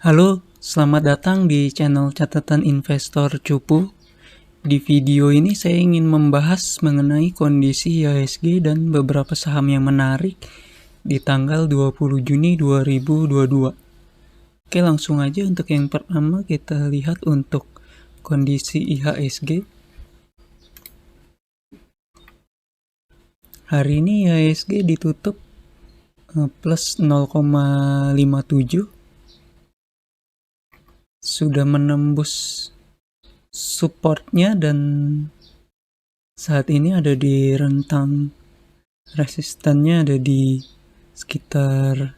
Halo, selamat datang di channel Catatan Investor Cupu. Di video ini saya ingin membahas mengenai kondisi IHSG dan beberapa saham yang menarik di tanggal 20 Juni 2022. Oke, langsung aja untuk yang pertama kita lihat untuk kondisi IHSG. Hari ini IHSG ditutup plus 0,57, sudah menembus supportnya dan saat ini ada di rentang resistannya, ada di sekitar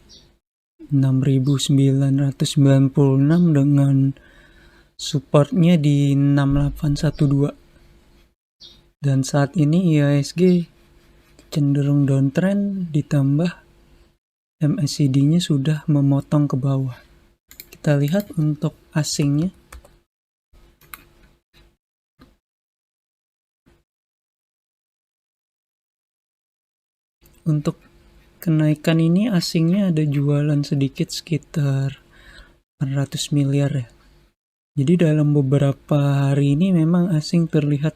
6.996 dengan supportnya di 6812. Dan saat ini IHSG cenderung downtrend, ditambah MACD-nya sudah memotong ke bawah. Kita lihat untuk asingnya. Untuk kenaikan ini asingnya ada jualan sedikit sekitar 400 miliar ya. Jadi dalam beberapa hari ini memang asing terlihat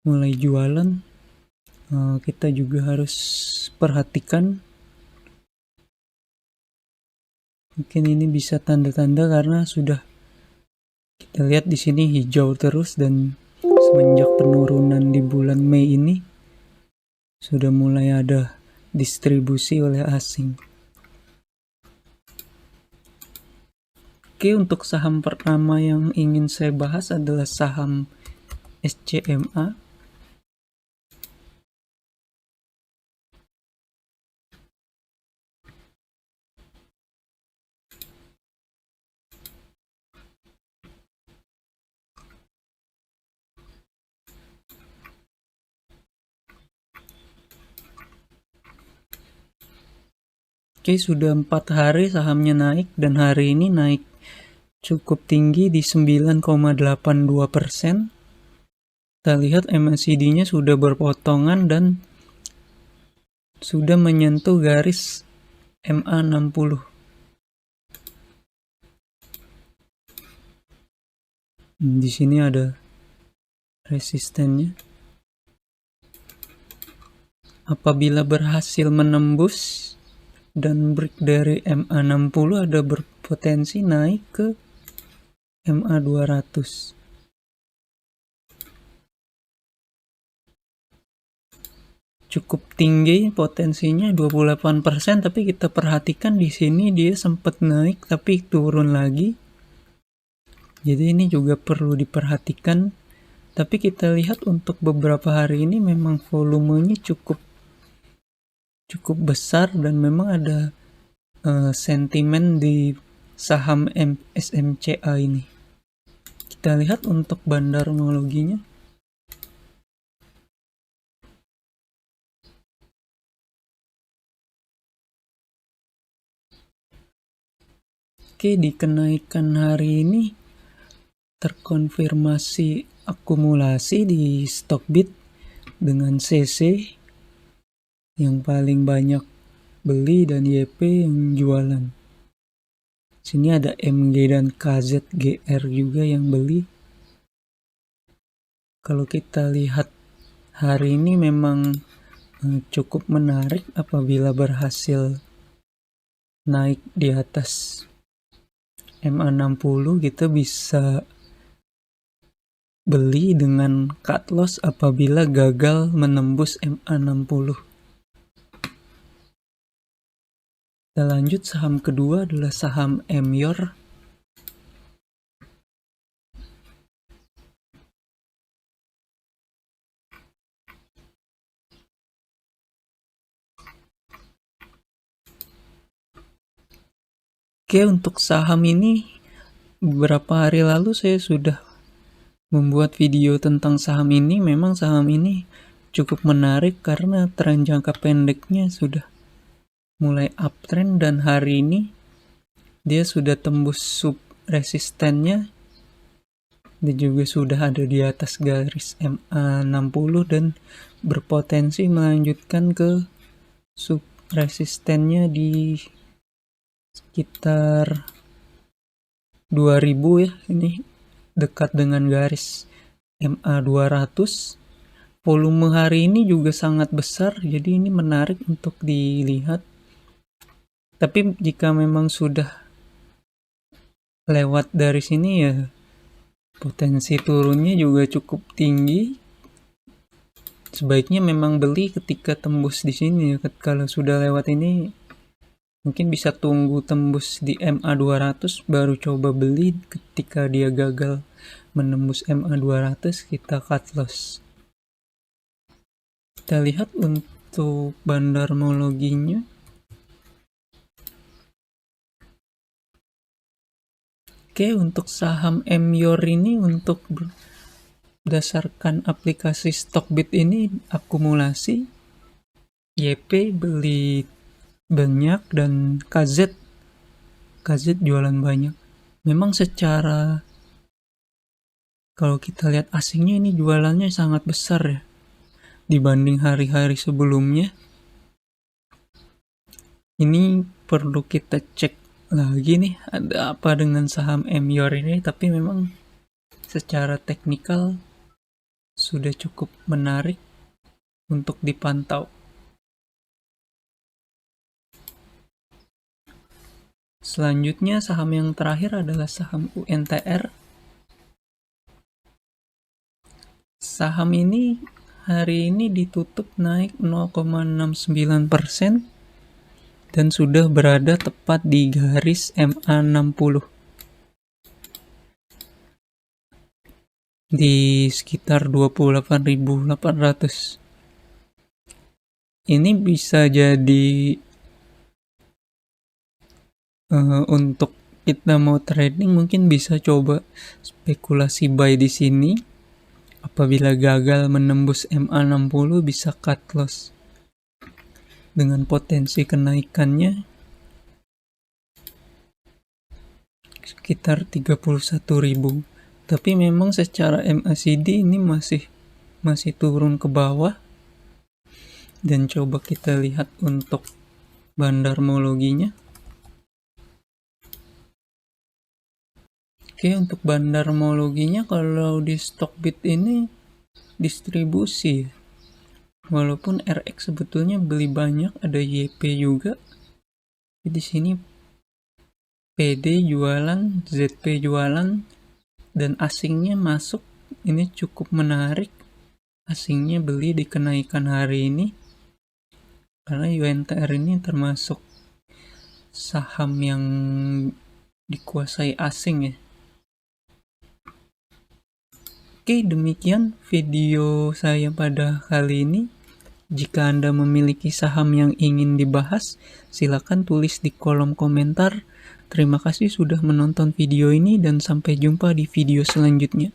mulai jualan. Kita juga harus perhatikan. Mungkin ini bisa tanda-tanda karena sudah kita lihat di sini hijau terus, dan semenjak penurunan di bulan Mei ini sudah mulai ada distribusi oleh asing. Oke, untuk saham pertama yang ingin saya bahas adalah saham SCMA. Oke, sudah 4 hari sahamnya naik, dan hari ini naik cukup tinggi di 9,82%. Kita lihat MACD-nya sudah berpotongan dan sudah menyentuh garis MA60. Di sini ada resistennya. Apabila berhasil menembus dan break dari MA60, ada berpotensi naik ke MA200. Cukup tinggi potensinya 28%, tapi kita perhatikan di sini dia sempat naik tapi turun lagi. Jadi ini juga perlu diperhatikan. Tapi kita lihat untuk beberapa hari ini memang volumenya cukup besar, dan memang ada sentimen di saham SMCA ini. Kita lihat untuk bandarmologinya. Oke, di kenaikan hari ini terkonfirmasi akumulasi di Stockbit dengan CC yang paling banyak beli dan YP yang jualan. Sini ada MG dan KZGR juga yang beli. Kalau kita lihat hari ini memang cukup menarik apabila berhasil naik di atas MA60, kita bisa beli dengan cut loss apabila gagal menembus MA60. Kita lanjut, saham kedua adalah saham Emyor. Oke, untuk saham ini beberapa hari lalu saya sudah membuat video tentang saham ini. Memang saham ini cukup menarik karena tren jangka pendeknya sudah mulai uptrend, dan hari ini dia sudah tembus sub resistennya dan juga sudah ada di atas garis MA60 dan berpotensi melanjutkan ke sub resistennya di sekitar 2000 ya, ini dekat dengan garis MA 200. Volume hari ini juga sangat besar, jadi ini menarik untuk dilihat. Tapi jika memang sudah lewat dari sini ya potensi turunnya juga cukup tinggi. Sebaiknya memang beli ketika tembus di sini ya. Kalau sudah lewat ini mungkin bisa tunggu tembus di MA 200 baru coba beli. Ketika dia gagal menembus MA 200 kita cut loss. Kita lihat untuk bandarmologinya. Oke, untuk saham MYOR ini untuk berdasarkan aplikasi Stockbit ini akumulasi. YP beli banyak dan KZ jualan banyak. Memang secara kalau kita lihat asingnya ini jualannya sangat besar ya dibanding hari-hari sebelumnya. Ini perlu kita cek lagi nih ada apa dengan saham MYOR ini, tapi memang secara teknikal sudah cukup menarik untuk dipantau. Selanjutnya saham yang terakhir adalah saham UNTR. Saham ini hari ini ditutup naik 0,69% dan sudah berada tepat di garis MA 60 di sekitar 28.800. Ini bisa jadi untuk kita mau trading mungkin bisa coba spekulasi buy di sini. Apabila gagal menembus MA 60 bisa cut loss. Dengan potensi kenaikannya sekitar 31.000. Tapi memang secara MACD ini masih turun ke bawah. Dan coba kita lihat untuk bandarmologinya. Oke, untuk bandarmologinya kalau di Stockbit ini distribusi. Walaupun RX sebetulnya beli banyak, ada YP juga. Di sini PD jualan, ZP jualan, dan asingnya masuk. Ini cukup menarik. Asingnya beli di kenaikan hari ini. Karena UNTR ini termasuk saham yang dikuasai asing ya. Oke, demikian video saya pada kali ini. Jika Anda memiliki saham yang ingin dibahas, silakan tulis di kolom komentar. Terima kasih sudah menonton video ini dan sampai jumpa di video selanjutnya.